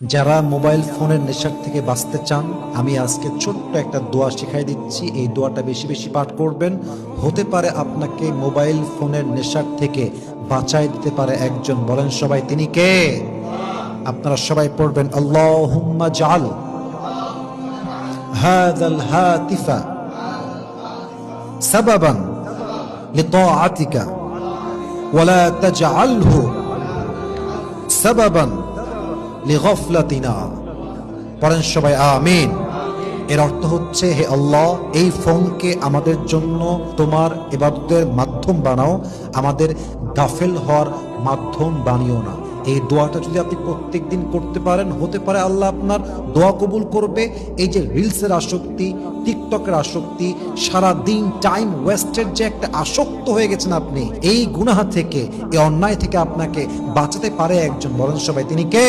যারা মোবাইল ফোনের নেশার থেকে বাঁচতে চান, আমি আজকে ছোট্ট একটা দোয়া শিখাই দিচ্ছি। এই দোয়াটা বেশি বেশি পাঠ করবেন। হতে পারে আপনাকে মোবাইল ফোনের নেশার থেকে বাঁচাই দিতে পারে একজন। বলেন সবাই, তিনি কে? আপনারা সবাই পড়বেন, আল্লাহুম্মা জাল হাযাল হাতিফা সাবাবান লিতাআতিকা ওয়ালা তাজআলহু সাবাবান লিগফলাতিনা। পড়েন সবাই আমিন। এর অর্থ হচ্ছে, হে আল্লাহ, এই ফোনকে আমাদের জন্য তোমার ইবাদতের মাধ্যম বানাও, আমাদের গাফেল হওয়ার মাধ্যম বানিও না। এই দোয়াটা যদি আপনি প্রত্যেক দিন করতে পারেন, হতে পারে আল্লাহ আপনার দোয়া কবুল করবে। এই যে রিলসের আসক্তি, টিকটকের আসক্তি, সারা দিন টাইম ওয়েস্টের যে একটা আসক্ত হয়ে গেছেন আপনি, এই গুনাহ থেকে, এই অন্যায় থেকে আপনাকে বাঁচাতে পারে একজন। বলেন সবাই, তিনি কে?